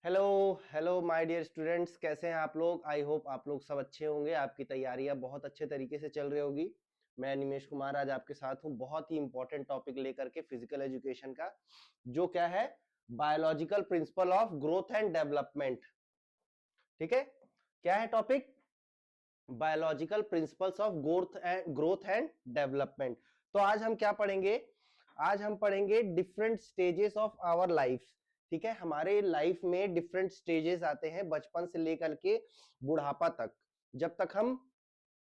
Hello hello my dear students, कैसे हैं आप लोग। आई होप आप लोग सब अच्छे होंगे, आपकी तैयारियां बहुत अच्छे तरीके से चल रही होगी। मैं निमेश कुमार आज आपके साथ हूं, बहुत ही इंपॉर्टेंट टॉपिक लेकर के फिजिकल एजुकेशन का, जो क्या है, biological principle of growth and development. ठीक है, क्या है topic? Biological principles of growth and development. तो आज हम क्या पढ़ेंगे? आज हम पढ़ेंगे different stages of our life. ठीक है, हमारे लाइफ में डिफरेंट स्टेजेस आते हैं, बचपन से लेकर के बुढ़ापा तक, जब तक हम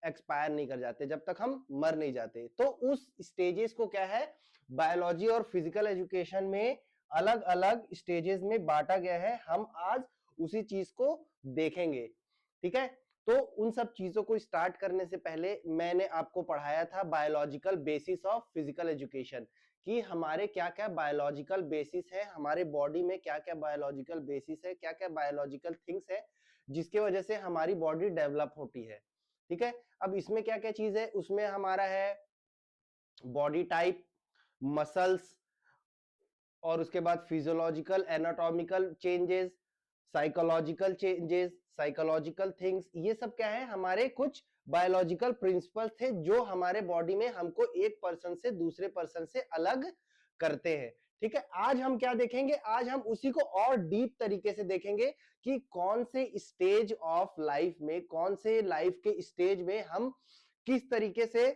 एक्सपायर नहीं कर जाते, जब तक हम मर नहीं जाते। तो उस स्टेजेस को क्या है, बायोलॉजी और फिजिकल एजुकेशन में अलग अलग स्टेजेस में बांटा गया है। हम आज उसी चीज को देखेंगे। ठीक है, तो उन सब चीजों को स्टार्ट करने से पहले मैंने आपको पढ़ाया था biological basis of physical education, कि हमारे क्या क्या बायोलॉजिकल बेसिस है, हमारे बॉडी में क्या क्या बायोलॉजिकल बेसिस है, क्या क्या बायोलॉजिकल थिंग्स है जिसके वजह से हमारी बॉडी डेवलप होती है। ठीक है, अब इसमें क्या क्या चीज है, उसमें हमारा है बॉडी टाइप, मसल्स, और उसके बाद physiological anatomical changes, psychological changes, psychological things. ये सब क्या है, हमारे कुछ बायोलॉजिकल प्रिंसिपल्स थे जो हमारे बॉडी में हमको एक पर्सन से दूसरे पर्सन से अलग करते हैं। ठीक है, आज हम क्या देखेंगे, आज हम उसी को और डीप तरीके से देखेंगे कि कौन से स्टेज ऑफ लाइफ में, कौन से लाइफ के स्टेज में हम किस तरीके से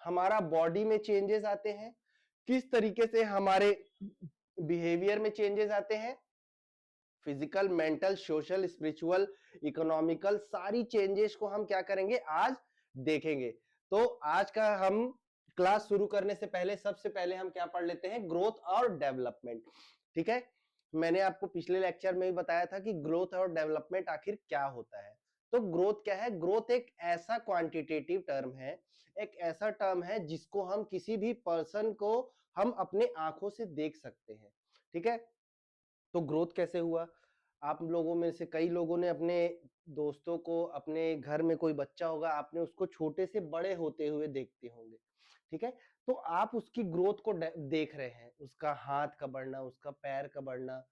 हमारा बॉडी में चेंजेस आते हैं, किस तरीके से हमारे बिहेवियर में चेंजेस आते हैं, physical, mental, social, spiritual, economical, सारी चेंजेस को हम क्या करेंगे, आज देखेंगे। तो आज का हम क्लास शुरू करने से पहले सबसे पहले हम क्या पढ़ लेते हैं, ग्रोथ और डेवलपमेंट। ठीक है, मैंने आपको पिछले लेक्चर में भी बताया था कि ग्रोथ और डेवलपमेंट आखिर क्या होता है। तो ग्रोथ क्या है? ग्रोथ एक ऐसा क्वांटिटेटिव टर्म है, एक ऐसा टर्म है जिसको हम किसी भी पर्सन को हम अपने आंखों से देख सकते हैं। ठीक है, तो ग्रोथ कैसे हुआ? आप लोगों में से कई लोगों ने अपने दोस्तों को, अपने घर में कोई बच्चा होगा, आपने उसको छोटे से बड़े होते हुए देखते होंगे। ठीक है, तो आप उसकी ग्रोथ को देख रहे हैं, उसका हाथ का बढ़ना, उसका पैर का बढ़ना,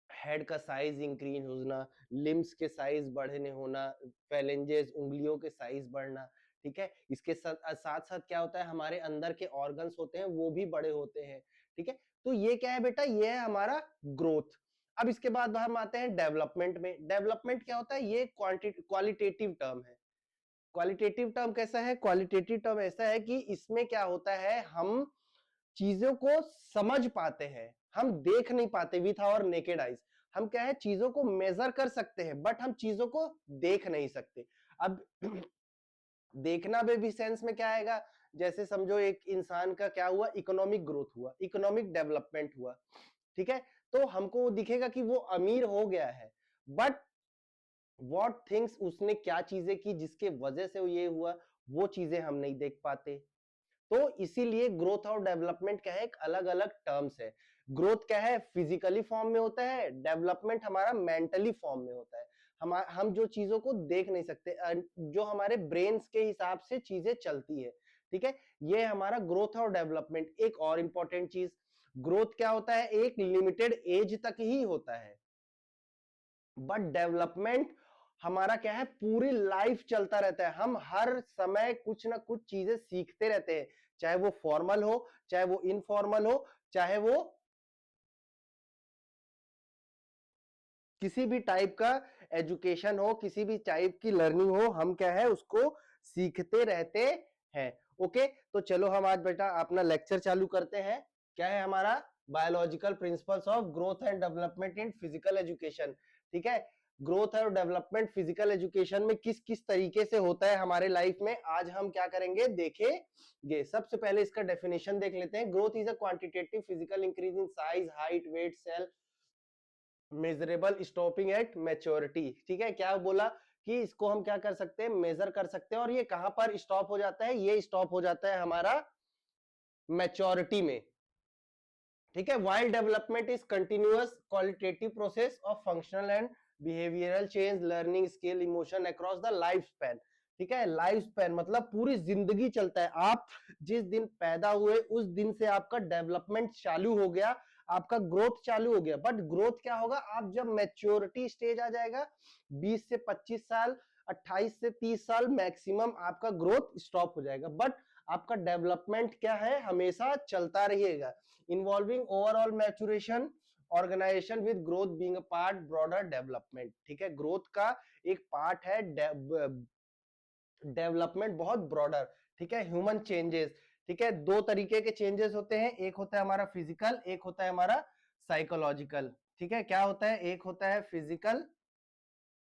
हेड का साइज इंक्रीज होना, लिम्स के साइज बढ़ने होना, फेलेंजेस उंगलियों के साइज बढ़ना। ठीक है, इसके साथ साथ क्या होता है, हमारे अंदर के ऑर्गन्स होते हैं वो भी बड़े होते हैं। ठीक है, तो ये क्या है बेटा, ये है हमारा ग्रोथ। अब इसके बाद हम आते हैं डेवलपमेंट में। डेवलपमेंट क्या होता है? ये क्वालिटेटिव टर्म है। क्वालिटेटिव टर्म कैसा है? क्वालिटेटिव टर्म ऐसा है कि इसमें क्या होता है, हम चीजों को समझ पाते हैं, हम देख नहीं पाते विथ आवर नेकेड आइज। हम क्या है, चीजों को मेजर कर सकते हैं बट हम चीजों को देख नहीं सकते। अब देखना भी सेंस में क्या आएगा, जैसे समझो एक इंसान का क्या हुआ, इकोनॉमिक ग्रोथ हुआ, इकोनॉमिक डेवलपमेंट हुआ। ठीक है, तो हमको दिखेगा कि वो अमीर हो गया है, बट व्हाट थिंग्स, उसने क्या चीजें की जिसके वजह से ये हुआ, वो चीजें हम नहीं देख पाते। तो इसीलिए ग्रोथ और डेवलपमेंट क्या है, एक अलग अलग टर्म्स है। ग्रोथ क्या है, फिजिकली फॉर्म में होता है, डेवलपमेंट हमारा मेंटली फॉर्म में होता है। हम जो चीजों को देख नहीं सकते, जो हमारे ब्रेन्स के हिसाब से चीजें चलती है। ठीक है, ये हमारा ग्रोथ और डेवलपमेंट। एक और इंपॉर्टेंट चीज, ग्रोथ क्या होता है, एक लिमिटेड एज तक ही होता है, बट डेवलपमेंट हमारा क्या है, पूरी लाइफ चलता रहता है। हम हर समय कुछ ना कुछ चीजें सीखते रहते हैं, चाहे वो फॉर्मल हो, चाहे वो इनफॉर्मल हो, चाहे वो किसी भी टाइप का एजुकेशन हो, किसी भी टाइप की लर्निंग हो, हम क्या है, उसको सीखते रहते हैं। ओके, तो चलो हम आज बेटा अपना लेक्चर चालू करते हैं। क्या है हमारा? Biological principles of growth and development in physical education. ठीक है, ग्रोथ और डेवलपमेंट फिजिकल एजुकेशन में किस किस तरीके से होता है हमारे लाइफ में, आज हम क्या करेंगे, देखेंगे। सबसे पहले इसका डेफिनेशन देख लेते हैं। Growth is a quantitative physical increase in size, height, weight, cell measurable stopping at maturity. ठीक है, क्या बोला कि इसको हम क्या कर सकते हैं, मेजर कर सकते हैं, और ये कहां पर स्टॉप हो जाता है, ये स्टॉप हो जाता है हमारा मैच्योरिटी में। ठीक है, while development is continuous qualitative process of functional and behavioural change, learning, skill, emotion across the life span. ठीक है, लाइफ स्पैन मतलब पूरी जिंदगी चलता है। आप जिस दिन पैदा हुए उस दिन से आपका डेवलपमेंट चालू हो गया, आपका ग्रोथ चालू हो गया, बट ग्रोथ क्या होगा, आप जब मैच्योरिटी स्टेज आ जाएगा 20 से 25 साल, 28 से 30 साल मैक्सिमम आपका ग्रोथ स्टॉप हो जाएगा, बट आपका डेवलपमेंट क्या है, हमेशा चलता रहेगा, involving overall maturation organisation with growth being a part broader development. ठीक है, ग्रोथ का एक पार्ट है डेवलपमेंट, बहुत ब्रॉडर। ठीक है, ह्यूमन चेंजेस। ठीक है, दो तरीके के चेंजेस होते हैं, एक होता है हमारा फिजिकल, एक होता है हमारा साइकोलॉजिकल। ठीक है, क्या होता है, एक होता है फिजिकल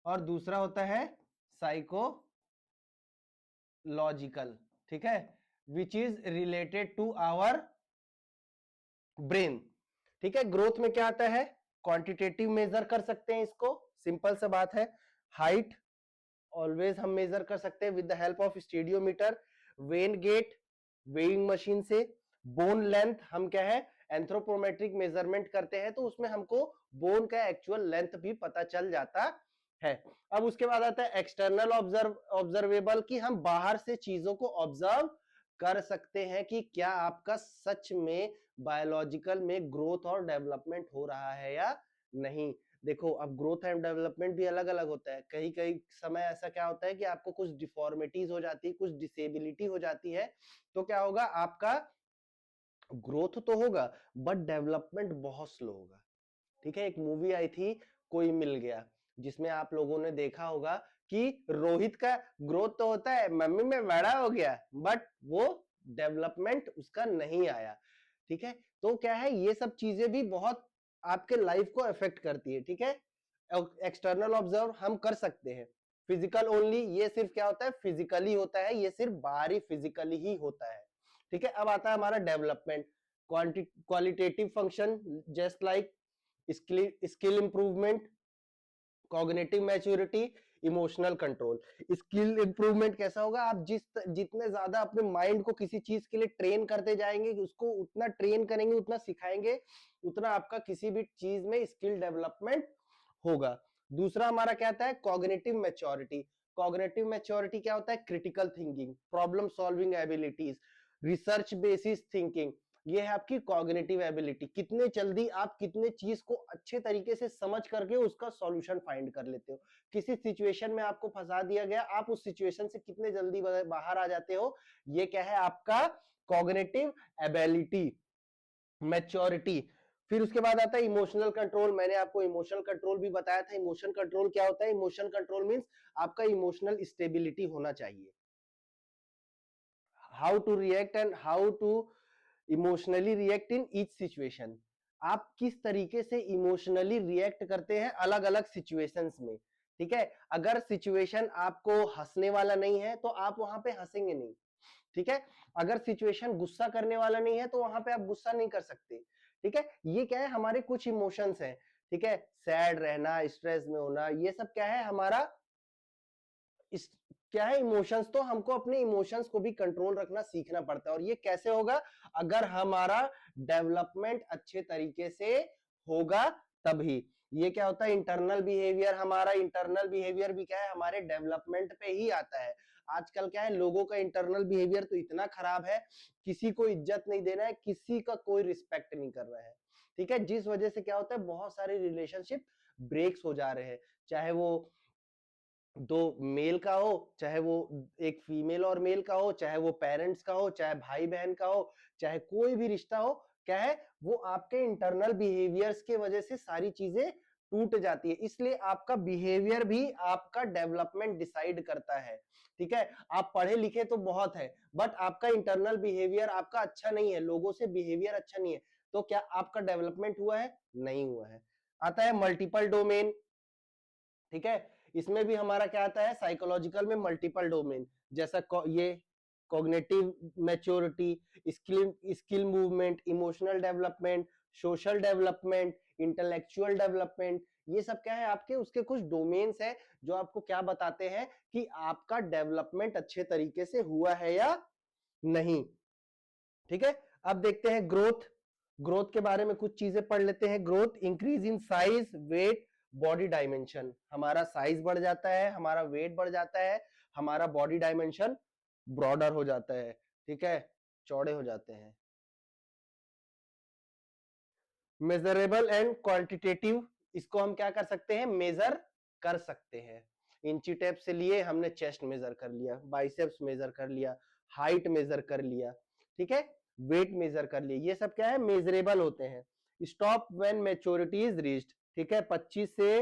और दूसरा होता है साइकोलॉजिकल। ठीक है, which is related to our brain. ठीक है, ग्रोथ में क्या आता है, क्वांटिटेटिव मेजर कर सकते हैं इसको, सिंपल सा बात है, हाइट ऑलवेज हम मेजर कर सकते हैं with the help of stadiometer, when get weighing machine से, बोन लेंथ हम क्या है एंथ्रोपोमेट्रिक मेजरमेंट करते हैं, तो उसमें हमको बोन का एक्चुअल लेंथ भी पता चल जाता है। अब उसके बाद आता है एक्सटर्नल ऑब्जर्वेबल, कि हम बाहर से चीजों को ऑब्जर्व कर सकते हैं कि क्या आपका सच में बायोलॉजिकल में ग्रोथ और डेवलपमेंट हो रहा है या नहीं। देखो, अब ग्रोथ एंड डेवलपमेंट भी अलग अलग होता है, कई कई समय ऐसा क्या होता है कि आपको कुछ डिफॉर्मिटीज हो जाती है, कुछ डिसेबिलिटी हो जाती है, तो क्या होगा, आपका ग्रोथ तो होगा बट डेवलपमेंट बहुत स्लो होगा। ठीक है, एक मूवी आई थी कोई मिल गया, जिसमें आप लोगों ने देखा होगा कि रोहित का ग्रोथ तो होता है, मम्मी में बड़ा हो गया, बट वो डेवलपमेंट उसका नहीं आया। ठीक है, तो क्या है, ये सब चीजें भी बहुत आपके लाइफ को अफेक्ट करती है। ठीक है, एक्सटर्नल ऑब्जर्व हम कर सकते हैं, फिजिकल ओनली, ये सिर्फ क्या होता है, फिजिकली होता है, ये सिर्फ बाहरी फिजिकली ही होता है। ठीक है, अब आता है हमारा development, qualitative function just like skill improvement, cognitive maturity, emotional control. Skill improvement कैसा होगा, आप जितने ज्यादा अपने माइंड को किसी चीज के लिए ट्रेन करते जाएंगे, उसको उतना ट्रेन करेंगे, उतना सिखाएंगे, उतना आपका किसी भी चीज में स्किल डेवलपमेंट होगा। दूसरा हमारा क्या आता है, कॉग्निटिव मैच्योरिटी। कॉग्निटिव मैच्योरिटी क्या होता है, critical thinking, problem solving abilities, research basis thinking, ये है आपकी कॉग्निटिव एबिलिटी, कितने जल्दी आप कितने चीज को अच्छे तरीके से समझ करके उसका सॉल्यूशन फाइंड कर लेते हो। किसी सिचुएशन में आपको फंसा दिया गया, आप उस सिचुएशन से कितने जल्दी बाहर आ जाते हो, ये क्या है, आपका कॉग्निटिव एबिलिटी, मैच्योरिटी। फिर उसके बाद आता है इमोशनल कंट्रोल, मैंने आपको इमोशनल कंट्रोल भी बताया था। इमोशन कंट्रोल क्या होता है, इमोशन कंट्रोल मींस आपका इमोशनल स्टेबिलिटी होना चाहिए, how to react and how to emotionally react in each situation. आप किस तरीके से इमोशनली रिएक्ट करते हैं अलग अलग सिचुएशंस में। ठीक है, अगर सिचुएशन आपको हंसने वाला नहीं है तो आप वहां पे हंसेंगे नहीं। ठीक है, अगर सिचुएशन गुस्सा करने वाला नहीं है तो वहां पे आप गुस्सा नहीं कर सकते। ठीक है, ये क्या है, हमारे कुछ इमोशंस हैं। ठीक है, सैड रहना, स्ट्रेस में होना, ये सब क्या है, हमारा इस क्या है, इमोशंस। तो हमको अपने इमोशंस को भी कंट्रोल रखना सीखना पड़ता है, और ये कैसे होगा, अगर हमारा डेवलपमेंट अच्छे तरीके से होगा तभी। ये क्या होता है, इंटरनल बिहेवियर, हमारा इंटरनल बिहेवियर भी क्या है, हमारे डेवलपमेंट पे ही आता है। आजकल क्या है, लोगों का इंटरनल बिहेवियर तो इतना खराब है, किसी को इज्जत नहीं देना है, किसी का कोई रिस्पेक्ट नहीं कर रहा है। ठीक है, जिस वजह से क्या होता है, बहुत सारे रिलेशनशिप ब्रेक्स हो जा रहे हैं, चाहे वो दो मेल का हो, चाहे वो एक फीमेल और मेल का हो, चाहे वो पेरेंट्स का हो, चाहे भाई बहन का हो, चाहे कोई भी रिश्ता हो, क्या है, वो आपके इंटरनल बिहेवियर्स के वजह से सारी चीजें टूट जाती है। इसलिए आपका बिहेवियर भी आपका डेवलपमेंट डिसाइड करता है। ठीक है, आप पढ़े लिखे तो बहुत है, बट आपका इंटरनल बिहेवियर आपका अच्छा नहीं है, लोगों से बिहेवियर अच्छा नहीं है, तो क्या आपका डेवलपमेंट हुआ है, नहीं हुआ है। आता है मल्टीपल डोमेन। ठीक है, इसमें भी हमारा क्या आता है, साइकोलॉजिकल में मल्टीपल डोमेन, जैसा ये cognitive maturity, skill skill movement, emotional development, social development, intellectual development, ये सब क्या है, आपके उसके कुछ डोमेन्स है जो आपको क्या बताते हैं कि आपका डेवलपमेंट अच्छे तरीके से हुआ है या नहीं। ठीक है, अब देखते हैं ग्रोथ। ग्रोथ के बारे में कुछ चीजें पढ़ लेते हैं। Growth, increase in size, weight, body dimension, हमारा साइज बढ़ जाता है, हमारा वेट बढ़ जाता है, हमारा बॉडी डायमेंशन ब्रॉडर हो जाता है। ठीक है, चौड़े हो जाते हैं। मेजरेबल एंड क्वांटिटेटिव, इसको हम क्या कर सकते हैं, मेजर कर सकते हैं। इंची टेप से लिए हमने चेस्ट मेजर कर लिया, बाइसेप्स मेजर कर लिया, हाइट मेजर कर लिया, ठीक है, वेट मेजर कर लिया, ये सब क्या है, मेजरेबल होते हैं। Stop when maturity is reached, ठीक है, 25 से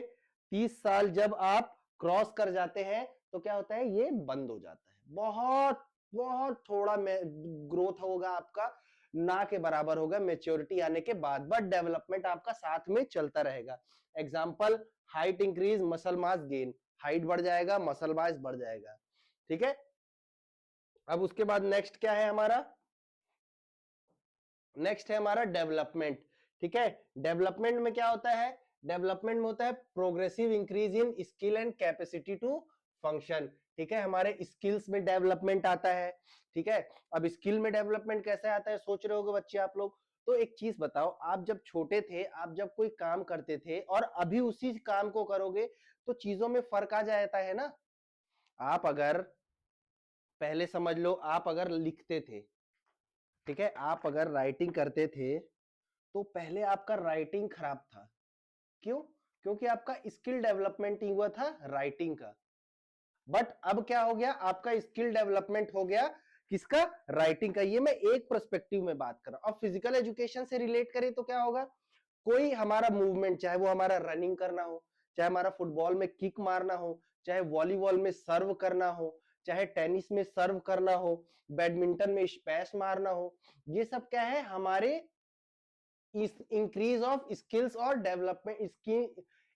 30 साल जब आप क्रॉस कर जाते हैं तो क्या होता है, ये बंद हो जाता है। बहुत बहुत थोड़ा ग्रोथ होगा आपका, ना के बराबर होगा मेच्योरिटी आने के बाद, बट डेवलपमेंट आपका साथ में चलता रहेगा। Example, height increase, muscle mass gain, height बढ़ जाएगा, मसल मास बढ़ जाएगा, ठीक है। अब उसके बाद नेक्स्ट क्या है हमारा, नेक्स्ट है हमारा डेवलपमेंट, ठीक है। डेवलपमेंट में क्या होता है, डेवलपमेंट में होता है progressive increase in skill and capacity to function, ठीक है, हमारे स्किल्स में डेवलपमेंट आता है, ठीक है। अब स्किल में डेवलपमेंट कैसे आता है, सोच रहे होगे बच्चे आप लोग, तो एक चीज बताओ, आप जब छोटे थे, आप जब कोई काम करते थे और अभी उसी काम को करोगे तो चीजों में फर्क आ जाता है ना। आप अगर पहले समझ लो, आप अगर लिखते थे, ठीक है, आप अगर राइटिंग करते थे तो पहले आपका राइटिंग खराब था, क्यों, क्योंकि आपका स्किल डेवलपमेंट ही हुआ था राइटिंग का। बट अब क्या हो गया, आपका स्किल डेवलपमेंट हो गया किसका, राइटिंग का। ये मैं एक पर्सपेक्टिव में बात कर रहा हूं। अब फिजिकल एजुकेशन से रिलेट करें तो क्या होगा, कोई हमारा मूवमेंट, चाहे वो हमारा रनिंग करना हो, चाहे हमारा फुटबॉल में किक मारना हो, चाहे वॉलीबॉल में सर्व करना हो, चाहे टेनिस में सर्व करना हो, बैडमिंटन में स्पैश मारना हो, ये सब क्या है, हमारे इंक्रीज ऑफ स्किल्स और development,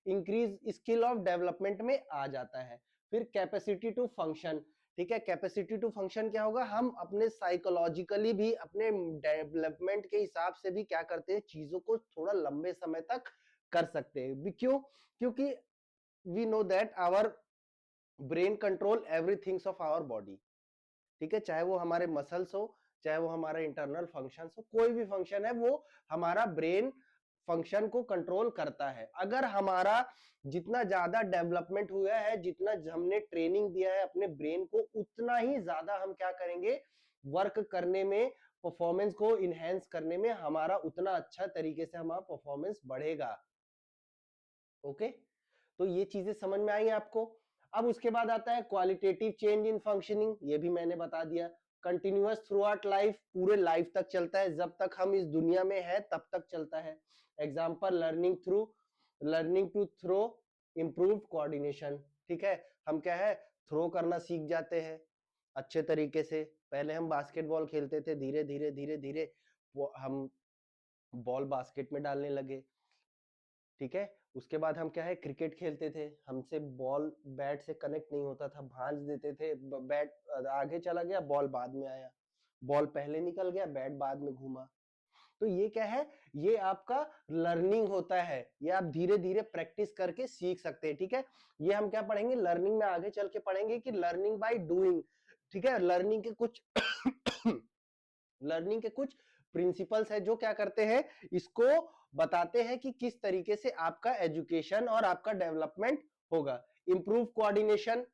increase skill of development में आ जाता है। फिर कैपेसिटी टू फंक्शन, ठीक है, कैपेसिटी टू फंक्शन क्या होगा, हम अपने साइकोलॉजिकली भी अपने डेवलपमेंट के हिसाब से भी क्या करते हैं, चीजों को थोड़ा लंबे समय तक कर सकते हैं। क्यों, क्योंकि we know that our brain control everythings of our body, ठीक है, चाहे वो हमारे मसल्स हो, चाहे वो हमारा इंटरनल फंक्शंस हो, कोई भी फंक्शन है वो हमारा ब्रेन फंक्शन को कंट्रोल करता है। अगर हमारा जितना ज्यादा डेवलपमेंट हुआ है, जितना हमने ट्रेनिंग दिया है अपने ब्रेन को, उतना ही ज्यादा हम क्या करेंगे, वर्क करने में, परफॉर्मेंस को इनहेंस करने में हमारा उतना अच्छा तरीके से हमारा परफॉर्मेंस बढ़ेगा। ओके, तो ये चीजें समझ में आई आपको। अब उसके बाद आता है क्वालिटेटिव चेंज इन फंक्शनिंग, ये भी मैंने बता दिया। कंटिन्यूअस थ्रू आउट लाइफ, पूरे लाइफ तक चलता है, जब तक हम इस दुनिया में है तब तक चलता है। Example, learning to throw improve coordination, ठीक है, हम क्या है, थ्रो करना सीख जाते हैं अच्छे तरीके से। पहले हम बास्केटबॉल खेलते थे, धीरे धीरे धीरे धीरे वो हम बॉल बास्केट में डालने लगे, ठीक है। उसके बाद हम क्या है, क्रिकेट खेलते थे, हमसे बॉल बैट से कनेक्ट नहीं होता था, भांज देते थे, बैट आगे चला गया, बॉल बाद में आया, बॉल पहले निकल गया, बैट बाद में घूमा। तो ये क्या है, ये आपका लर्निंग होता है, ये आप धीरे धीरे प्रैक्टिस करके सीख सकते हैं, ठीक है। ये हम क्या पढ़ेंगे, लर्निंग में आगे चल के पढ़ेंगे कि लर्निंग बाय डूइंग, ठीक है। लर्निंग के कुछ लर्निंग के कुछ प्रिंसिपल्स है जो क्या करते हैं, इसको बताते हैं कि किस तरीके से आपका एजुकेशन और आपका डेवलपमेंट होगा। इंप्रूव कोऑर्डिनेशन,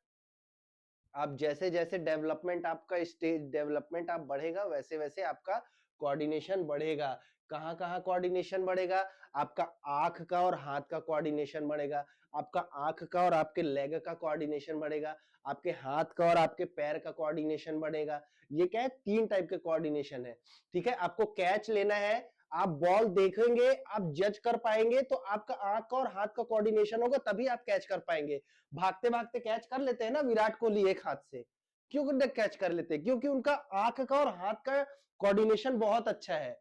आप जैसे जैसे डेवलपमेंट, आपका स्टेज डेवलपमेंट आप बढ़ेगा, वैसे वैसे आपका कोऑर्डिनेशन बढ़ेगा। कहाँ कहाँ कोऑर्डिनेशन बढ़ेगा, आपका आंख का और हाथ का कोऑर्डिनेशन बढ़ेगा, आपका आंख का और आपके लेग का कोऑर्डिनेशन बढ़ेगा, आपके हाथ का और आपके पैर का कोऑर्डिनेशन बढ़ेगा। ये क्या है, 3 टाइप के कोऑर्डिनेशन है, ठीक है। आपको कैच लेना है, आप बॉल देखेंगे, आप जज कर पाएंगे, तो आपका आंख का और हाथ का कोऑर्डिनेशन होगा, तभी आप कैच कर पाएंगे। भागते भागते कैच कर लेते हैं ना विराट कोहली एक हाथ से, क्यों कैच कर लेते हैं, क्योंकि उनका आंख का और हाथ का कोऑर्डिनेशन बहुत अच्छा है।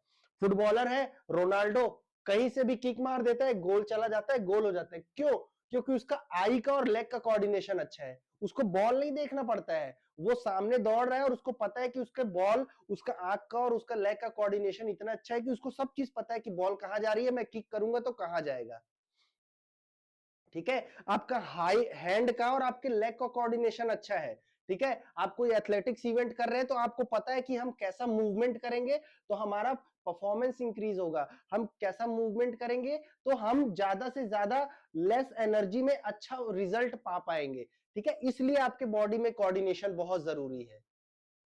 फुटबॉलर है रोनाल्डो, कहीं से भी किक मार देता है, गोल चला जाता है, गोल हो जाता है, क्यों, क्योंकि उसका आई का और लेग का कोऑर्डिनेशन अच्छा है, उसको बॉल नहीं देखना पड़ता है, वो सामने दौड़ रहा है और उसको पता है कि उसके बॉल, उसका आंख का और उसका लेग का कोऑर्डिनेशन इतना अच्छा है कि उसको सब चीज पता है कि बॉल कहां जा रही है, मैं किक करूंगा तो कहां जाएगा, ठीक है। आपका हाई हैंड का और आपके लेग का कोऑर्डिनेशन अच्छा है, ठीक है। आप कोई एथलेटिक्स इवेंट कर रहे हैं तो आपको पता है कि हम कैसा मूवमेंट करेंगे तो हमारा परफॉर्मेंस इंक्रीज होगा, हम कैसा मूवमेंट करेंगे तो हम ज्यादा से ज्यादा लेस एनर्जी में अच्छा रिजल्ट पा पाएंगे, ठीक है। इसलिए आपके बॉडी में कोऑर्डिनेशन बहुत जरूरी है,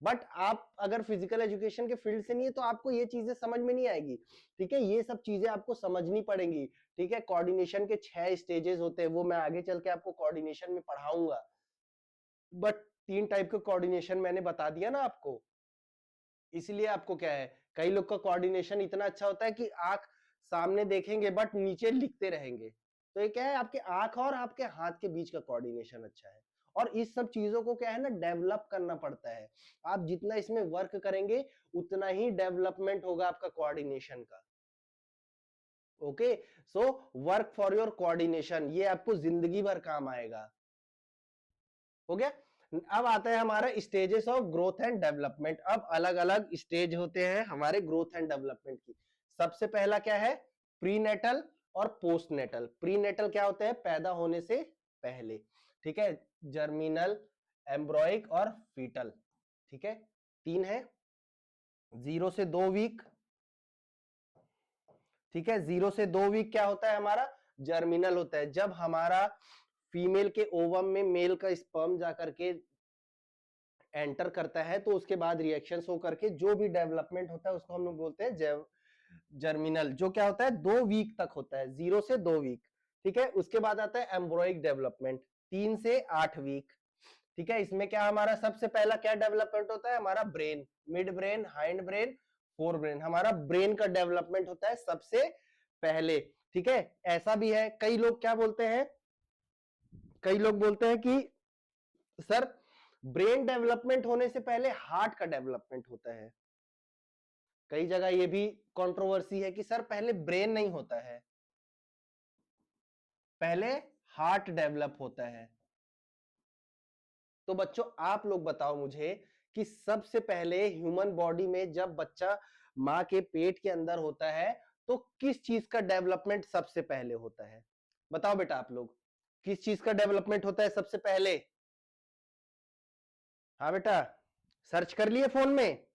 बट आप अगर फिजिकल एजुकेशन के फील्ड से नहीं है तो आपको ये चीजें समझ में नहीं आएगी, ठीक है। ये सब चीजें आपको समझनी पड़ेंगी, ठीक है। कोऑर्डिनेशन के 6 स्टेजेस होते हैं, वो मैं आगे चल के आपको कोऑर्डिनेशन में पढ़ाऊंगा, बट 3 टाइप के कोऑर्डिनेशन मैंने बता दिया ना आपको। इसलिए आपको क्या है, कई लोग का कोऑर्डिनेशन इतना अच्छा होता है कि आंख सामने देखेंगे बट नीचे लिखते रहेंगे, तो ये क्या है, आपके आंख और आपके हाथ के बीच का कोऑर्डिनेशन अच्छा है। और इस सब चीजों को क्या है ना, डेवलप करना पड़ता है। आप जितना इसमें वर्क करेंगे उतना ही डेवलपमेंट होगा आपका कोऑर्डिनेशन का। Okay, so work for your coordination, ये आपको जिंदगी भर काम आएगा। हो गया। अब आता है हमारा stages of growth and development. अब अलग अलग स्टेज होते हैं हमारे ग्रोथ एंड डेवलपमेंट की। सबसे पहला क्या है, प्रीनेटल और पोस्टनेटल। प्रीनेटल क्या होता है, पैदा होने से पहले, ठीक है। जर्मिनल, एम्ब्रॉइक और फीटल, ठीक है। 3 है। 0 से 2 वीक, ठीक है। 0 से 2 वीक क्या होता है हमारा, जर्मिनल होता है। जब हमारा फीमेल के ओवम में मेल का स्पर्म जाकर के एंटर करता है तो उसके बाद रिएक्शंस हो करके जो भी डेवलपमेंट होता है उसको हम लोग बोलते हैं जर्मिनल, जो क्या होता है 2 वीक तक होता है, 0 से 2 वीक, ठीक है। उसके बाद आता है एम्ब्रॉइक डेवलपमेंट, 3 से 8 वीक, ठीक है। इसमें क्या हमारा सबसे पहला क्या डेवलपमेंट होता है, हमारा brain, mid brain, hind brain, fore brain, हमारा ब्रेन का डेवलपमेंट होता है सबसे पहले, ठीक है। ऐसा भी है, कई लोग क्या बोलते हैं, कई लोग बोलते हैं कि सर ब्रेन डेवलपमेंट होने से पहले हार्ट का डेवलपमेंट होता है। कई जगह ये भी कंट्रोवर्सी है कि सर पहले ब्रेन नहीं होता है, पहले हार्ट डेवलप होता है। तो बच्चों आप लोग बताओ मुझे कि सबसे पहले ह्यूमन बॉडी में जब बच्चा मां के पेट के अंदर होता है तो किस चीज का डेवलपमेंट सबसे पहले होता है, बताओ बेटा आप लोग, किस चीज का डेवलपमेंट होता है सबसे पहले। हाँ बेटा, सर्च कर लिए फोन में।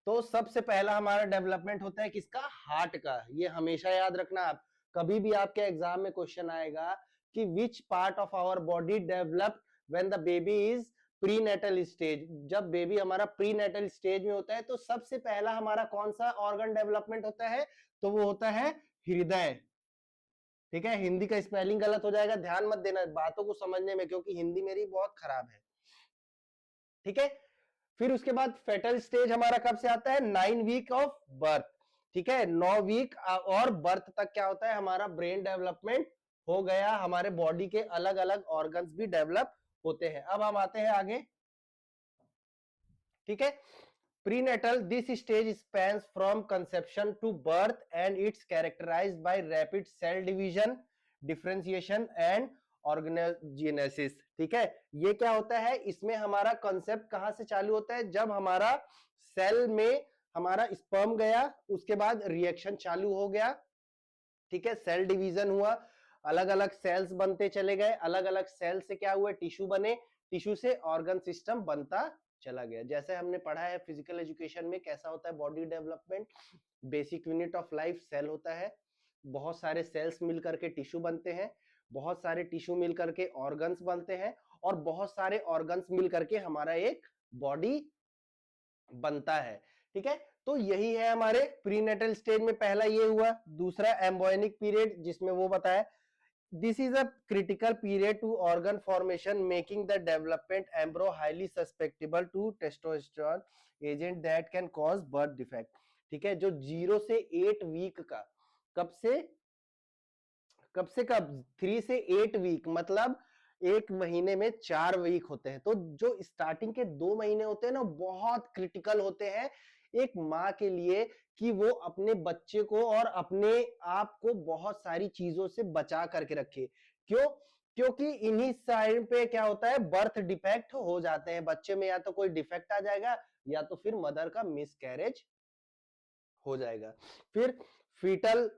तो सबसे पहला हमारा डेवलपमेंट होता है किसका, हार्ट का। ये हमेशा याद रखना आप, कभी भी आपके एग्जाम में क्वेश्चन आएगा कि which part of our body develop when the baby is prenatal stage. जब बेबी हमारा प्रीनेटल स्टेज में होता है तो सबसे पहला हमारा कौन सा ऑर्गन डेवलपमेंट होता है, तो वो होता है हृदय, ठीक है। हिंदी का स्पेलिंग गलत हो जाएगा, ध्यान मत देना बातों को समझने में, क्योंकि हिंदी मेरी बहुत खराब है, ठीक है। फिर उसके बाद फेटल स्टेज हमारा कब से आता है, 9 वीक ऑफ बर्थ, ठीक है। 9 वीक और बर्थ तक क्या होता है, हमारा ब्रेन डेवलपमेंट हो गया, हमारे बॉडी के अलग अलग ऑर्गन्स भी डेवलप होते हैं। अब हम आते हैं आगे, ठीक है। Prenatal, this stage spans from conception to birth and it's characterised by rapid cell division, differentiation and organogenesis, ठीक है। ये क्या होता है, इसमें हमारा कॉन्सेप्ट कहां से चालू होता है, जब हमारा सेल में हमारा स्पर्म गया उसके बाद रिएक्शन चालू हो गया, ठीक है। सेल डिवीजन हुआ, अलग अलग सेल्स बनते चले गए, अलग अलग सेल से क्या हुआ, टिश्यू बने, टिश्यू से ऑर्गन सिस्टम बनता चला गया। जैसे हमने पढ़ा है फिजिकल एजुकेशन में कैसा होता है body development, basic unit of life cell होता है, बहुत सारे सेल्स मिलकर के टिश्यू बनते हैं, बहुत सारे टिश्यू मिलकर के ऑर्गन्स बनते हैं, और बहुत सारे ऑर्गन्स मिलकर के हमारा एक बॉडी बनता है, ठीक है। तो यही है हमारे प्रीनेटल स्टेज में, पहला ये हुआ। दूसरा एम्ब्रॉयनिक पीरियड, जिसमें वो बताया this is a critical period to organ formation making the development embryo highly susceptible to testosterone agent that can cause birth defect, ठीक है। जो 0 से 8 वीक का, कब से कब 3 से 8 वीक मतलब एक महीने में 4 वीक होते हैं, तो जो स्टार्टिंग के 2 महीने होते हैं ना बहुत क्रिटिकल होते हैं एक माँ के लिए, कि वो अपने बच्चे को और अपने आप को बहुत सारी चीजों से बचा करके रखे। क्यों, क्योंकि इन्हीं टाइम पे क्या होता है, बर्थ डिफेक्ट हो जाते हैं बच्चे में, या तो कोई डिफेक्ट आ जाएगा या तो फिर मदर का मिसकैरेज हो जाएगा। फिर foetal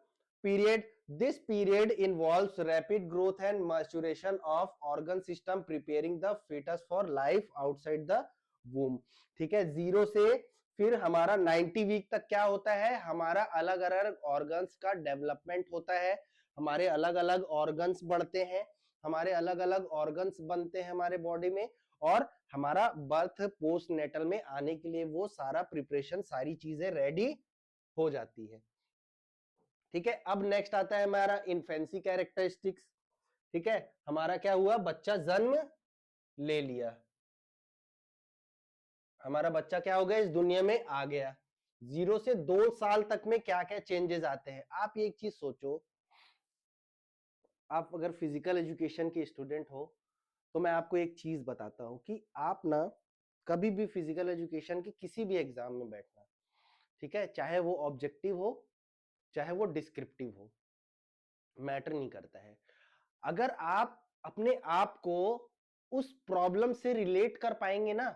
period, this period involves rapid growth and maturation of organ system preparing the fetus for life outside the womb, ठीक है। 0 से फिर हमारा 90 वीक तक क्या होता है, हमारा अलग अलग ऑर्गन्स का डेवलपमेंट होता है, हमारे अलग अलग ऑर्गन्स बढ़ते हैं, हमारे अलग अलग ऑर्गन्स बनते हैं हमारे बॉडी में, और हमारा बर्थ पोस्ट नेटल में आने के लिए वो सारा प्रिपरेशन, सारी चीजें रेडी हो जाती है। ठीक है, अब नेक्स्ट आता है हमारा इन्फेंसी कैरेक्टरिस्टिक्स। ठीक है, हमारा क्या हुआ, बच्चा जन्म ले लिया, हमारा बच्चा क्या हो गया, इस दुनिया में आ गया। 0 से 2 साल तक में क्या क्या चेंजेस आते हैं। आप एक चीज सोचो, आप अगर फिजिकल एजुकेशन के स्टूडेंट हो तो मैं आपको एक चीज बताता हूं कि आप ना कभी भी फिजिकल एजुकेशन के किसी भी एग्जाम में बैठना, ठीक है, चाहे वो ऑब्जेक्टिव हो चाहे वो डिस्क्रिप्टिव हो, मैटर नहीं करता है। अगर आप अपने आप को उस प्रॉब्लम से रिलेट कर पाएंगे ना,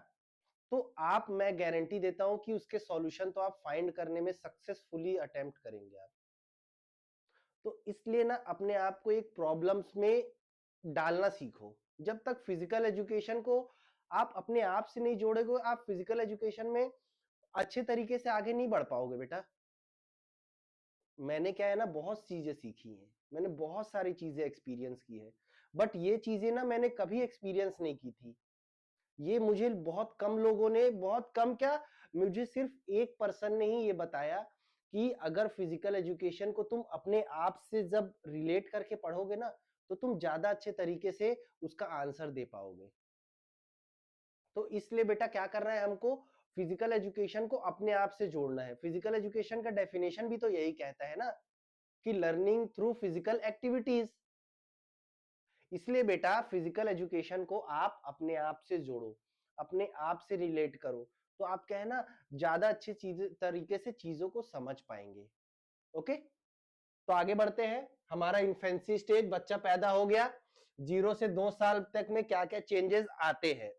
तो आप, मैं गारंटी देता हूं कि उसके सॉल्यूशन तो आप फाइंड करने में सक्सेसफुली अटेम्प्ट करेंगे आप। तो इसलिए ना अपने आप को एक प्रॉब्लम्स में डालना सीखो। जब तक फिजिकल एजुकेशन को आप अपने आप से नहीं जोड़ोगे, आप फिजिकल एजुकेशन में अच्छे तरीके से आगे नहीं बढ़ पाओगे बेटा। मैंने क्या है ना, बहुत चीजें सीखी हैं, मैंने बहुत सारी चीजें एक्सपीरियंस की है, बट ये चीजें ना मैंने कभी एक्सपीरियंस नहीं की थी। ये मुझे बहुत कम लोगों ने, बहुत कम क्या, मुझे सिर्फ एक पर्सन ने ही ये बताया कि अगर फिजिकल एजुकेशन को तुम अपने आप से जब रिलेट करके पढ़ोगे ना, तो तुम ज्यादा अच्छे तरीके से उसका आंसर दे पाओगे। तो इसलिए बेटा क्या करना है हमको, फिजिकल एजुकेशन को अपने आप से जोड़ना है। फिजिकल एजुकेशन का डेफिनेशन भी तो यही कहता है ना कि लर्निंग थ्रू फिजिकल एक्टिविटीज। इसलिए बेटा फिजिकल एजुकेशन को आप अपने आप से जोड़ो, अपने आप से रिलेट करो, तो आप क्या है ना ज्यादा अच्छे चीज तरीके से चीजों को समझ पाएंगे। ओके, तो आगे बढ़ते हैं। हमारा इन्फेंसी स्टेज, बच्चा पैदा हो गया, 0 से 2 साल तक में क्या क्या चेंजेस आते हैं।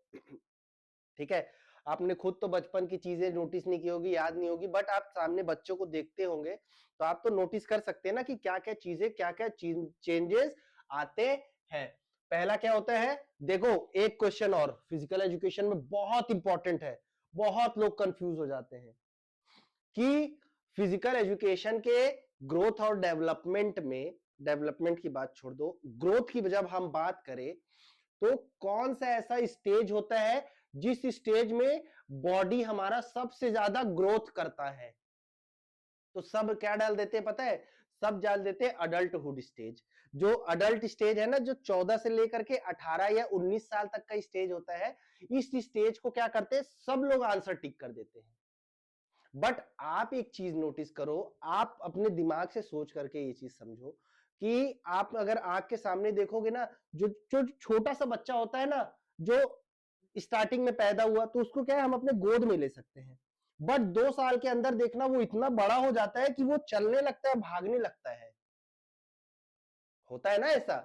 ठीक है, आपने खुद तो बचपन की चीजें नोटिस नहीं की होगी, याद नहीं होगी, बट आप सामने बच्चों को देखते होंगे तो आप तो नोटिस कर सकते हैं ना कि क्या क्या चीजें, क्या क्या चेंजेस आते हैं। पहला क्या होता है, देखो एक क्वेश्चन और फिजिकल एजुकेशन में बहुत इंपॉर्टेंट है, बहुत लोग कंफ्यूज हो जाते हैं कि फिजिकल एजुकेशन के ग्रोथ और डेवलपमेंट में, डेवलपमेंट की बात छोड़ दो, ग्रोथ की जब हम बात करें तो कौन सा ऐसा स्टेज होता है जिस स्टेज में बॉडी हमारा सबसे ज्यादा ग्रोथ करता है। तो सब क्या डाल देते हैं पता है, सब डाल देते हैं अडल्टहुड स्टेज। जो अडल्ट स्टेज है ना, जो 14 से लेकर के 18 या 19 साल तक का स्टेज होता है, इस स्टेज को क्या करते हैं, सब लोग आंसर टिक कर देते हैं। बट आप एक चीज नोटिस करो, आप अपने दिमाग से सोच करके ये चीज समझो कि आप अगर आंख के सामने देखोगे ना, जो जो छोटा सा बच्चा होता है ना, जो स्टार्टिंग में पैदा हुआ, तो उसको क्या है, हम अपने गोद में ले सकते हैं। बट 2 साल के अंदर देखना वो इतना बड़ा हो जाता है कि वो चलने लगता है, भागने लगता है, होता है ना ऐसा।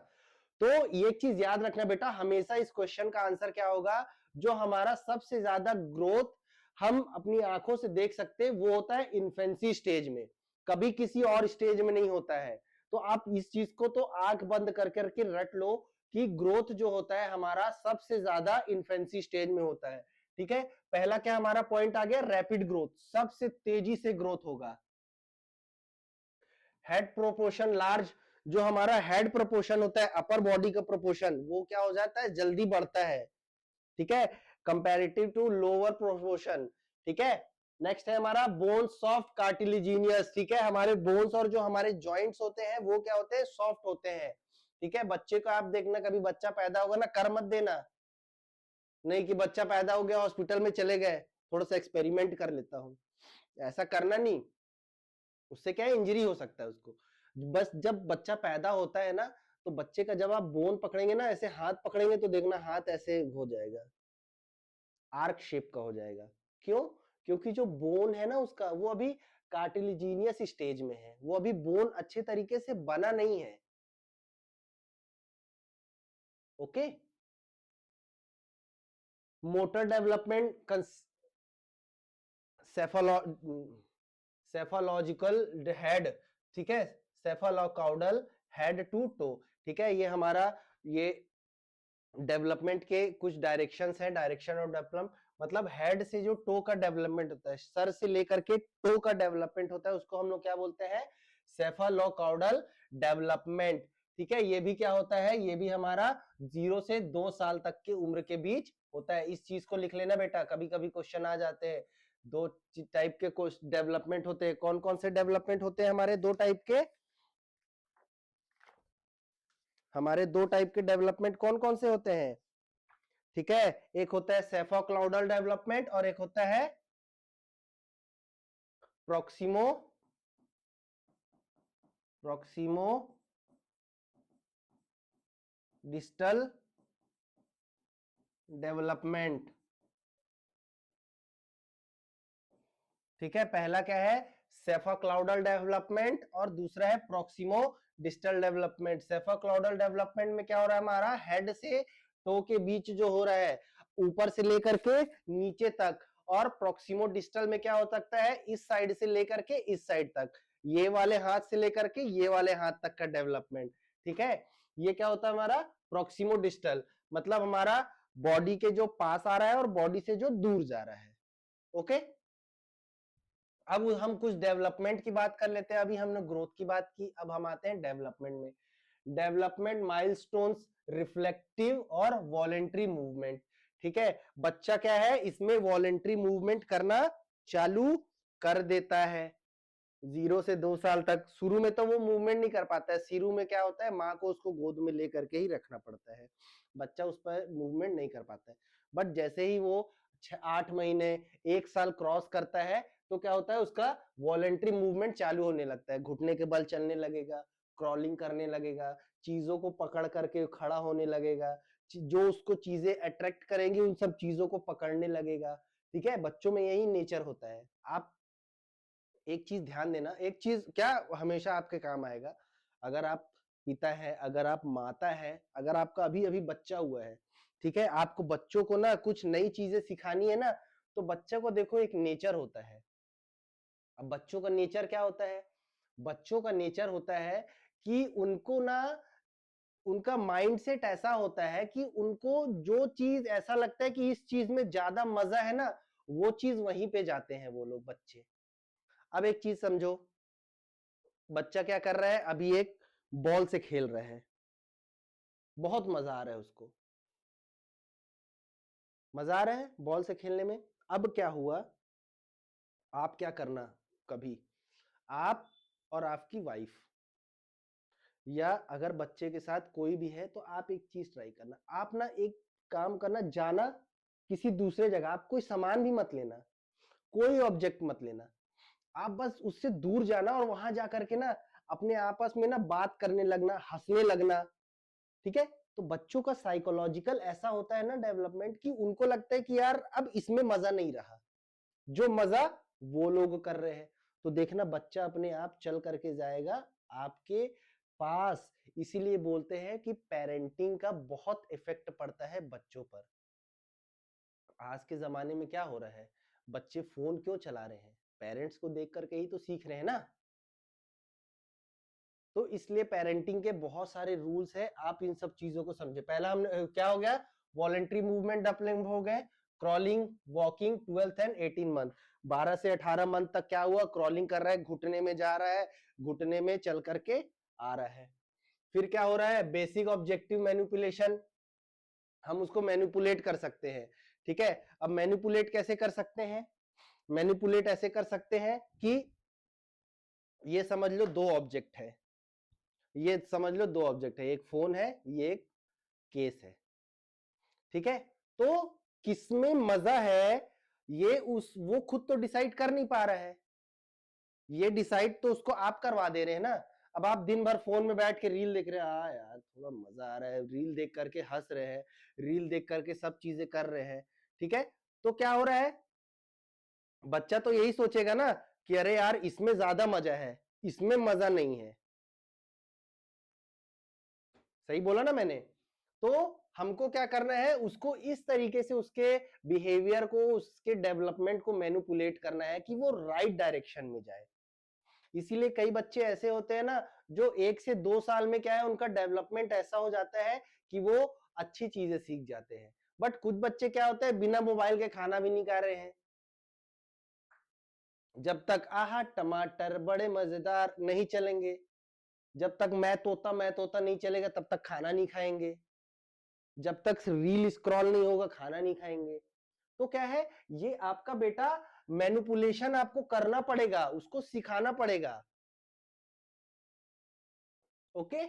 तो ये चीज याद रखना बेटा, हमेशा इस क्वेश्चन का आंसर क्या होगा, जो हमारा सबसे ज्यादा ग्रोथ हम अपनी आंखों से देख सकते हैं वो होता है इन्फेंसी स्टेज में, कभी किसी और स्टेज में नहीं होता है। तो आप इस चीज को तो आंख बंद कर करके रट लो कि ग्रोथ जो होता है हमारा सबसे ज्यादा इन्फेंसी स्टेज में होता है। ठीक है, पहला क्या हमारा पॉइंट आ गया, रैपिड ग्रोथ, सबसे तेजी से ग्रोथ होगा। हेड प्रोपोर्शन लार्ज, जो हमारा हेड प्रोपोर्शन होता है, अपर बॉडी का प्रोपोर्शन, वो क्या हो जाता है, जल्दी बढ़ता है। ठीक है, कंपैरेटिव टू लोअर प्रोपोर्शन। ठीक है, नेक्स्ट है हमारा बोन सॉफ्ट कार्टिलेजिनियस। ठीक है, हमारे बोन्स और जो हमारे जॉइंट्स होते हैं वो क्या होते हैं, सॉफ्ट होते हैं। ठीक है, बच्चे को आप देखना, कभी बच्चा पैदा होगा ना, कर मत देना, नहीं कि बच्चा पैदा हो गया हॉस्पिटल में चले गए, थोड़ा सा एक्सपेरिमेंट कर लेता हूं, ऐसा करना नहीं, उससे क्या है, इंजरी हो सकता है उसको। बस जब बच्चा पैदा होता है ना, तो बच्चे का जब आप बोन पकड़ेंगे ना, ऐसे हाथ पकड़ेंगे तो देखना हाथ ऐसे हो जाएगा, आर्क शेप का हो जाएगा। क्यों? क्योंकि जो बोन है ना उसका, वो अभी कार्टिलेजिनियस स्टेज में है, वो अभी बोन अच्छे तरीके से बना नहीं है। ओके, मोटर डेवलपमेंट, सेफोलॉजिकल हेड, ठीक है, सेफालोकाउडल हेड टू टो। ठीक है, ये हमारा ये डेवलपमेंट के कुछ डायरेक्शंस हैं, डायरेक्शन ऑफ डेवलपमेंट, मतलब हेड से जो टो का डेवलपमेंट होता है, सर से लेकर के टो का डेवलपमेंट होता है, उसको हम लोग क्या बोलते हैं, सेफालोकाउडल डेवलपमेंट। ठीक है, ये भी क्या होता है, ये भी हमारा 0 से 2 साल तक की उम्र के बीच होता है। इस चीज को लिख लेना बेटा, कभी कभी क्वेश्चन आ जाते हैं। दो टाइप के डेवलपमेंट होते हैं। कौन कौन से डेवलपमेंट होते हैं हमारे? दो टाइप के, हमारे दो टाइप के डेवलपमेंट कौन कौन से होते हैं? ठीक है, एक होता है सेफोक्लाउडल डेवलपमेंट और एक होता है प्रॉक्सिमो डिस्टल डेवलपमेंट। ठीक है, पहला क्या है? सेफोक्लाउडल डेवलपमेंट और दूसरा है प्रॉक्सिमो डिस्टल डेवलपमेंट। सेफोक्लाउडल डेवलपमेंट में क्या हो रहा है? हमारा हेड से टो के बीच जो हो रहा है, ऊपर से लेकर के नीचे तक। और प्रॉक्सिमो डिस्टल में क्या हो सकता है? इस साइड से लेकर के इस साइड तक, ये वाले हाथ से लेकर के ये वाले हाथ तक का डेवलपमेंट। ठीक है, ये क्या होता है हमारा? प्रॉक्सिमो डिस्टल, मतलब हमारा बॉडी के जो पास आ रहा है और बॉडी से जो दूर जा रहा है। ओके, अब हम कुछ डेवलपमेंट की बात कर लेते हैं। अभी हमने ग्रोथ की बात की, अब हम आते हैं डेवलपमेंट में। डेवलपमेंट माइलस्टोन्स, रिफ्लेक्टिव और वॉलेंट्री मूवमेंट। ठीक है, बच्चा क्या है, इसमें वॉलेंट्री मूवमेंट करना चालू कर देता है 0 से 2 साल तक। शुरू में तो वो मूवमेंट नहीं कर पाता है। शुरू में क्या होता है, माँ को उसको गोद में लेकर के ही रखना पड़ता है, बच्चा उस पर मूवमेंट नहीं कर पाता है। बट जैसे ही वो 8 महीने 1 साल क्रॉस करता है, तो क्या होता है, उसका वॉलेंट्री मूवमेंट चालू होने लगता है। घुटने के बल चलने लगेगा, क्रॉलिंग करने लगेगा, चीजों को पकड़ करके खड़ा होने लगेगा, जो उसको चीजें अट्रैक्ट करेंगी उन सब चीजों को पकड़ने लगेगा। ठीक है, बच्चों में यही नेचर होता है। आप एक चीज ध्यान देना, एक चीज क्या हमेशा आपके काम आएगा, अगर आप पिता है, अगर आप माता है, अगर आपका अभी अभी बच्चा हुआ है, ठीक है, आपको बच्चों को ना कुछ नई चीजें सिखानी है ना, तो बच्चे को देखो एक नेचर होता है। अब बच्चों का नेचर क्या होता है? बच्चों का नेचर होता है कि उनको ना, उनका माइंडसेट ऐसा होता है कि उनको जो चीज ऐसा लगता है कि इस चीज में ज्यादा मजा है ना, वो चीज वहीं पे जाते हैं वो लोग बच्चे। अब एक चीज समझो, बच्चा क्या कर रहा है, अभी एक बॉल से खेल रहा है, बहुत मजा आ रहा है उसको, मजा आ रहा है बॉल से खेलने में। अब क्या हुआ, आप क्या करना, कभी आप और आपकी वाइफ, या अगर बच्चे के साथ कोई भी है, तो आप एक चीज ट्राई करना, आप ना एक काम करना, जाना किसी दूसरे जगह, आप कोई सामान भी मत लेना, कोई ऑब्जेक्ट मत लेना, आप बस उससे दूर जाना और वहां जाकर के ना अपने आपस में ना बात करने लगना, हंसने लगना। ठीक है, तो बच्चों का साइकोलॉजिकल ऐसा होता है ना डेवलपमेंट, कि उनको लगता है कि यार अब इसमें मजा नहीं रहा, जो मजा वो लोग कर रहे हैं। तो देखना बच्चा अपने आप चल करके जाएगा आपके पास। इसीलिए बोलते हैं कि पेरेंटिंग का बहुत इफेक्ट पड़ता है बच्चों पर। आज के जमाने में क्या हो रहा है, बच्चे फोन क्यों चला रहे हैं? पेरेंट्स को देख करके ही तो सीख रहे हैं ना। तो इसलिए पेरेंटिंग के बहुत सारे रूल्स है, आप इन सब चीजों को समझे। पहला हमने क्या हो गया, वॉलेंट्री मूवमेंट डेवलप हो गए, क्रॉलिंग, वॉकिंग 12 एंड 18 मंथ, 12 से 18 मंथ तक क्या हुआ, क्रॉलिंग कर रहा है, घुटने में जा रहा है, घुटने में चल करके आ रहा है। फिर क्या हो रहा है, बेसिक ऑब्जेक्टिव मैनिपुलेशन, हम उसको मैनिपुलेट कर सकते हैं। ठीक है, अब मैनिपुलेट कैसे कर सकते हैं? मैनिपुलेट ऐसे कर सकते हैं कि ये समझ लो दो ऑब्जेक्ट है, ये समझ लो दो ऑब्जेक्ट है, एक फोन है, ये एक केस है। ठीक है, तो किसमें मजा है, ये उस वो खुद तो डिसाइड कर नहीं पा रहा है, ये डिसाइड तो उसको आप करवा दे रहे हैं ना। अब आप दिन भर फोन में बैठ के रील देख रहे हैं, हाँ यार थोड़ा मजा आ रहा है, रील देख करके हंस रहे हैं, रील देख करके सब चीजें कर रहे हैं। ठीक है, तो क्या हो रहा है, बच्चा तो यही सोचेगा ना कि अरे यार इसमें ज्यादा मजा है, इसमें मजा नहीं है। सही बोला ना मैंने? तो हमको क्या करना है, उसको इस तरीके से उसके बिहेवियर को, उसके डेवलपमेंट को मैनिपुलेट करना है कि वो राइट डायरेक्शन में जाए। इसीलिए कई बच्चे ऐसे होते हैं ना, जो 1 से 2 साल में क्या है, उनका डेवलपमेंट ऐसा हो जाता है कि वो अच्छी चीजें सीख जाते हैं। बट कुछ बच्चे क्या होते हैं, बिना मोबाइल के खाना भी नहीं खा रहे हैं, जब तक आहा टमाटर बड़े मजेदार नहीं चलेंगे, जब तक मैं तोता नहीं चलेगा तब तक खाना नहीं खाएंगे। जब तक रील स्क्रॉल नहीं होगा खाना नहीं खाएंगे। तो क्या है, ये आपका बेटा मैनिपुलेशन आपको करना पड़ेगा, उसको सिखाना पड़ेगा। Okay,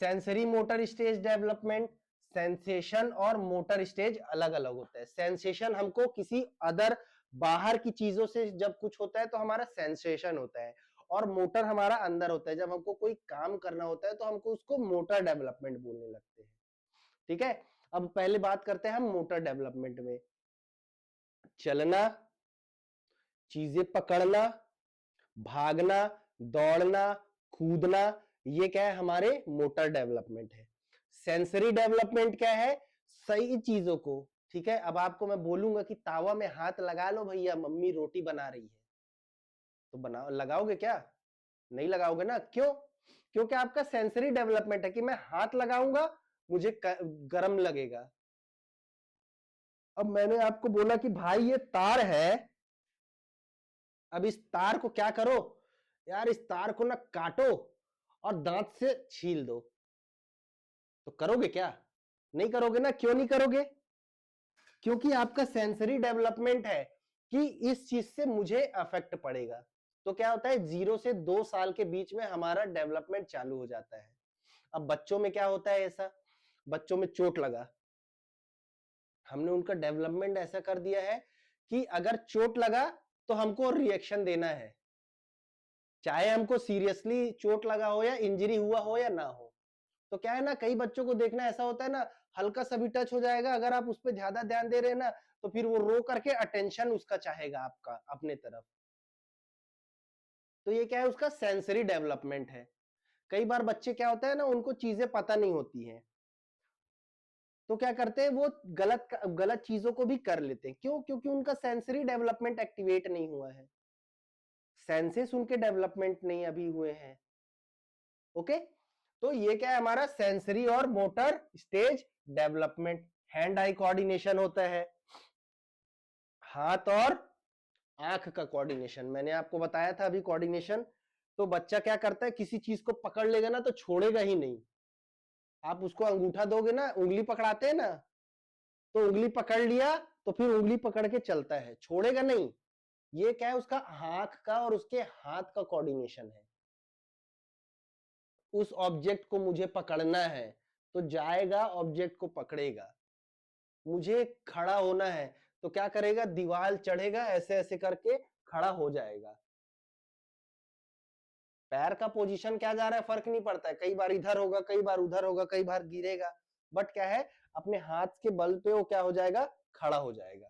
sensory motor stage development, sensation और मोटर स्टेज अलग अलग होता है। सेंसेशन हमको किसी अदर बाहर की चीजों से जब कुछ होता है तो हमारा सेंसेशन होता है, और मोटर हमारा अंदर होता है। जब हमको कोई काम करना होता है तो हमको उसको मोटर डेवलपमेंट बोलने लगते हैं। ठीक है, अब पहले बात करते हैं हम मोटर डेवलपमेंट में। चलना, चीजें पकड़ना, भागना, दौड़ना, कूदना, ये क्या है, हमारे मोटर डेवलपमेंट है। सेंसरी डेवलपमेंट क्या है, सही चीजों को, ठीक है। अब आपको मैं बोलूंगा कि तावा में हाथ लगा लो भैया, मम्मी रोटी बना रही है, तो बनाओ, लगाओगे क्या? नहीं लगाओगे ना। क्यों? क्योंकि आपका सेंसरी डेवलपमेंट है कि मैं हाथ लगाऊंगा, मुझे गर्म लगेगा। अब मैंने आपको बोला कि भाई ये तार है, अब इस तार को क्या करो यार, इस तार को ना काटो और दांत से छील दो, तो करोगे क्या? नहीं करोगे ना। क्यों नहीं करोगे? क्योंकि आपका सेंसरी डेवलपमेंट है कि इस चीज से मुझे अफेक्ट पड़ेगा। तो क्या होता है, 0 से 2 साल के बीच में हमारा डेवलपमेंट चालू हो जाता है। अब बच्चों में क्या होता है, ऐसा बच्चों में चोट लगा, हमने उनका डेवलपमेंट ऐसा कर दिया है कि अगर चोट लगा तो हमको रिएक्शन देना है, चाहे हमको सीरियसली चोट लगा हो या इंजरी हुआ हो या ना हो। तो क्या है ना, कई बच्चों को देखना ऐसा होता है ना, हल्का सा भी टच हो जाएगा, अगर आप उस पर ज्यादा ध्यान दे रहे हैं ना, तो फिर वो रो करके अटेंशन उसका चाहेगा आपका अपने तरफ। तो ये क्या है, उसका सेंसरी डेवलपमेंट है। कई बार बच्चे क्या होता है ना, उनको चीजें पता नहीं होती हैं, तो क्या करते हैं, वो गलत गलत चीजों को भी कर लेते हैं। क्यों? क्योंकि उनका सेंसरी डेवलपमेंट एक्टिवेट नहीं हुआ है, सेंसेस उनके डेवलपमेंट नहीं अभी हुए हैं। ओके, तो ये क्या है, हमारा सेंसरी और motor stage development. Hand eye coordination होता है, हाथ और आंख का कोऑर्डिनेशन, मैंने आपको बताया था अभी कोऑर्डिनेशन। तो बच्चा क्या करता है, किसी चीज को पकड़ लेगा ना तो छोड़ेगा ही नहीं। आप उसको अंगूठा दोगे ना, उंगली पकड़ाते हैं ना, तो उंगली पकड़ लिया तो फिर उंगली पकड़ के चलता है, छोड़ेगा नहीं। ये क्या है, उसका आंख का और उसके हाथ का कोऑर्डिनेशन है। उस ऑब्जेक्ट को मुझे पकड़ना है तो जाएगा, ऑब्जेक्ट को पकड़ेगा। मुझे खड़ा होना है तो क्या करेगा, दीवार चढ़ेगा, ऐसे ऐसे करके खड़ा हो जाएगा। पैर का पोजीशन क्या जा रहा है फर्क नहीं पड़ता है, कई बार इधर होगा, कई बार उधर होगा, कई बार गिरेगा, बट क्या है, अपने हाथ के बल पे वो क्या हो जाएगा, खड़ा हो जाएगा।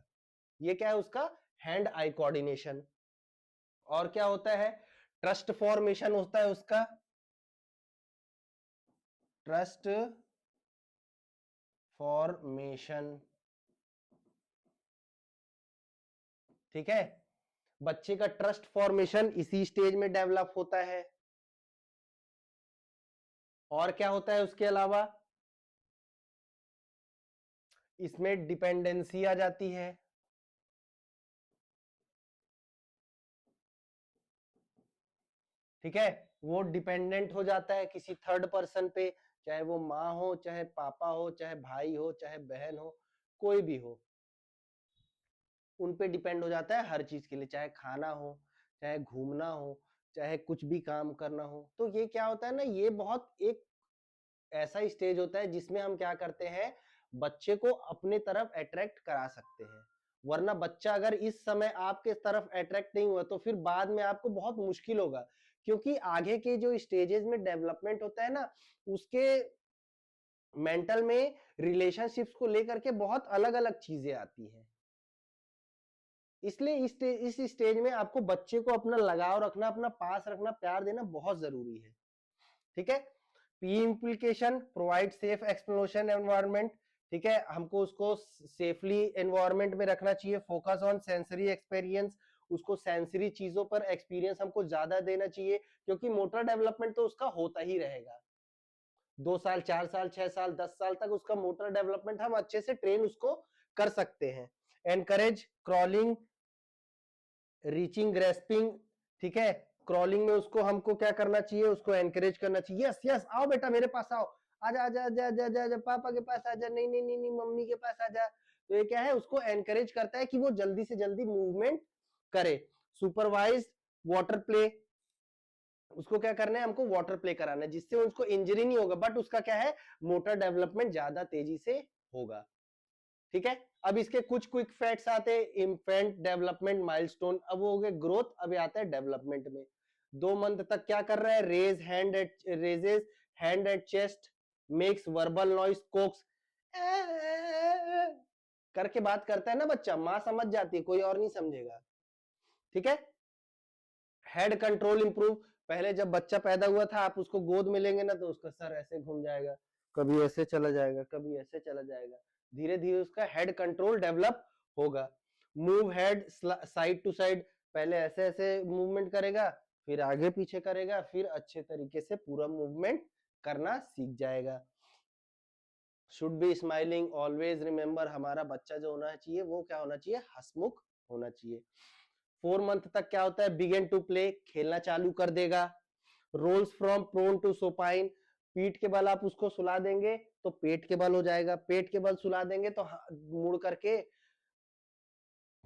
ये क्या है, उसका हैंड आई कोऑर्डिनेशन। और क्या होता है, ट्रस्ट फॉर्मेशन होता है उसका, ट्रस्ट फॉर्मेशन। ठीक है, बच्चे का ट्रस्ट फॉर्मेशन इसी स्टेज में डेवलप होता है। और क्या होता है उसके अलावा, इसमें डिपेंडेंसी आ जाती है। ठीक है, वो डिपेंडेंट हो जाता है किसी थर्ड पर्सन पे, चाहे वो माँ हो, चाहे पापा हो, चाहे भाई हो, चाहे बहन हो, कोई भी हो, उन पे डिपेंड हो जाता है हर चीज के लिए, चाहे खाना हो, चाहे घूमना हो, चाहे कुछ भी काम करना हो। तो ये क्या होता है ना, ये बहुत एक ऐसा स्टेज होता है जिसमें हम क्या करते हैं, बच्चे को अपने तरफ अट्रैक्ट करा सकते हैं। वरना बच्चा अगर इस समय आपके तरफ अट्रैक्ट नहीं हुआ तो फिर बाद में आपको बहुत मुश्किल होगा, क्योंकि आगे के जो स्टेजेस में डेवलपमेंट होता है ना, उसके मेंटल में रिलेशनशिप्स को लेकर के बहुत अलग अलग चीजें आती हैं। इसलिए इस स्टेज में आपको बच्चे को अपना लगाव रखना, अपना पास रखना, प्यार देना बहुत जरूरी है। ठीक है, P implication, provide safe exploration environment. ठीक है, हमको उसको सेफली एनवायरनमेंट में रखना चाहिए। फोकस ऑन सेंसरी एक्सपीरियंस, उसको सेंसरी चीजों पर एक्सपीरियंस हमको ज्यादा देना चाहिए, क्योंकि मोटर डेवलपमेंट तो उसका होता ही रहेगा। 2 साल, 4 साल, 6 साल, 10 साल तक उसका मोटर डेवलपमेंट हम अच्छे से ट्रेन उसको कर सकते हैं। Encourage crawling, reaching, grasping. ठीक है, क्रॉलिंग में उसको हमको क्या करना चाहिए, उसको एनकरेज करना चाहिए। यस यस, आओ बेटा मेरे पास आओ, आजा आजा आजा आजा आजा आजा, पापा के पास आजा, नहीं नहीं नहीं नहीं मम्मी के पास आजा। तो ये क्या है, उसको एनकरेज करता है कि वो जल्दी से जल्दी मूवमेंट करे। सुपरवाइज वाटर प्ले, उसको क्या करना है, हमको वाटर प्ले कराना है जिससे उसको इंजरी नहीं होगा, बट उसका क्या है, मोटर डेवलपमेंट ज्यादा तेजी से होगा। ठीक है, अब इसके कुछ क्विक फैक्ट्स आते हैं। इंफेंट डेवलपमेंट माइलस्टोन, अब वो हो गए ग्रोथ, अब आता है डेवलपमेंट में। 2 मंथ तक क्या कर रहा है, raises hand eight chest, makes verbal noise, Cokes करके बात करता है ना बच्चा, माँ समझ जाती है, कोई और नहीं समझेगा। ठीक है, हेड कंट्रोल इंप्रूव, पहले जब बच्चा पैदा हुआ था आप उसको गोद में लेंगे ना तो उसका सर ऐसे घूम जाएगा, कभी ऐसे चला जाएगा, कभी ऐसे चला जाएगा, धीरे धीरे उसका हेड कंट्रोल डेवलप होगा। Move head side to side, पहले ऐसे ऐसे मूवमेंट करेगा, फिर आगे पीछे करेगा, फिर अच्छे तरीके से पूरा मूवमेंट करना सीख जाएगा। Should be smiling, always remember, हमारा बच्चा जो होना चाहिए वो क्या होना चाहिए, हंसमुख होना चाहिए। 4 मंथ तक क्या होता है, बिगिन टू प्ले, खेलना चालू कर देगा। Rolls from prone to supine, पीठ के बल आप उसको सुला देंगे तो पेट के बल हो जाएगा, पेट के बल सुला देंगे तो मुड़ करके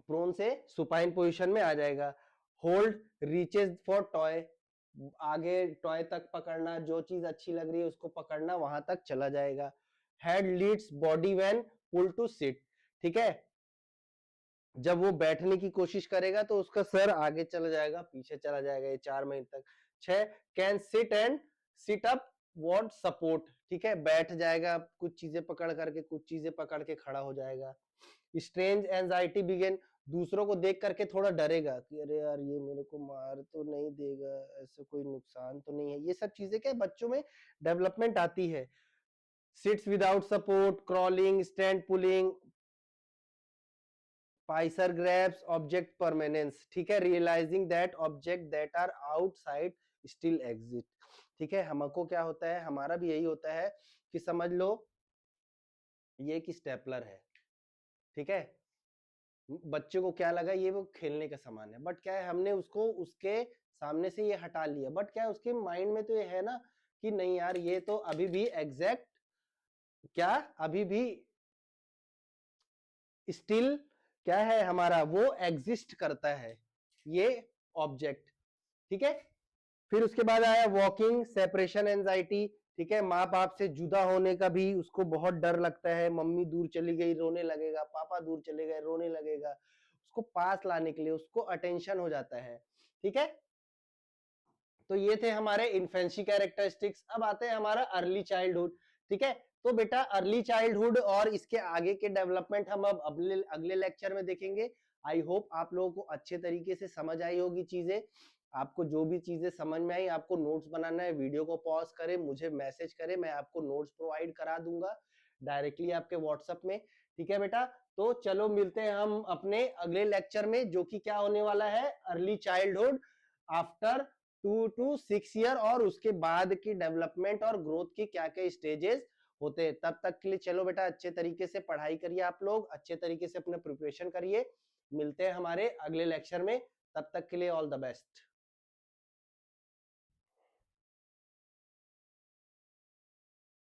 प्रोन से सुपाइन पोजीशन में आ जाएगा। होल्ड रीचेस फॉर टॉय, आगे टॉय तक पकड़ना, जो चीज अच्छी लग रही है उसको पकड़ना, वहां तक चला जाएगा। Head leads body when pull to sit, ठीक है, जब वो बैठने की कोशिश करेगा तो उसका सर आगे चला जाएगा, पीछे चला जाएगा, ये 4 महीने तक। 6, can sit and sit up what support, ठीक है, बैठ जाएगा, कुछ चीजें पकड़ करके, कुछ चीजें पकड़ के खड़ा हो जाएगा। स्ट्रेंज एंजाइटी बिगिन, दूसरों को देख करके थोड़ा डरेगा कि अरे यार ये मेरे को मार तो नहीं देगा, ऐसे कोई नुकसान तो नहीं है, ये सब चीजें क्या बच्चों में डेवलपमेंट आती है। Sits without support, crawling, stand pulling, pincer grabs, object permanence, ठीक है, realising that object that are outside still exist, ठीक है, हमको क्या होता है, हमारा भी यही होता है कि समझ लो ये एक स्टेपलर है, ठीक है, बच्चे को क्या लगा ये वो खेलने का सामान है, बट क्या है हमने उसको उसके सामने से ये हटा लिया, बट क्या है उसके माइंड में तो ये है ना कि नहीं यार ये तो अभी भी एग्जैक्ट क्या, अभी भी स्टिल क्या है हमारा, वो एग्जिस्ट करता है ये ऑब्जेक्ट, ठीक है। फिर उसके बाद आया वॉकिंग सेपरेशन एंजाइटी, ठीक है, माँ बाप से जुदा होने का भी उसको बहुत डर लगता है, मम्मी दूर चली गई रोने लगेगा, पापा दूर चले गए रोने लगेगा, उसको पास लाने के लिए उसको अटेंशन हो जाता है, ठीक है। तो ये थे हमारे इन्फेंसी कैरेक्टरिस्टिक्स। अब आते हैं हमारा अर्ली चाइल्डहुड, ठीक है। तो बेटा अर्ली चाइल्डहुड और इसके आगे के डेवलपमेंट हम अब अगले लेक्चर में देखेंगे। आई होप आप लोगों को अच्छे तरीके से समझ आई होगी चीजें, आपको जो भी चीजें समझ में आई, आपको नोट्स बनाना है, वीडियो को पॉज करें, मुझे मैसेज करें, मैं आपको नोट्स प्रोवाइड करा दूंगा डायरेक्टली आपके व्हाट्सएप में, ठीक है बेटा। तो चलो मिलते हैं हम अपने अगले लेक्चर में, जो कि क्या होने वाला है, early childhood after 2 to 6 year, और उसके बाद की डेवलपमेंट और ग्रोथ की क्या क्या स्टेजेस होते हैं। तब तक के लिए चलो बेटा अच्छे तरीके से पढ़ाई करिए, आप लोग अच्छे तरीके से अपना प्रिपरेशन करिए, मिलते हैं हमारे अगले लेक्चर में, तब तक के लिए ऑल द बेस्ट।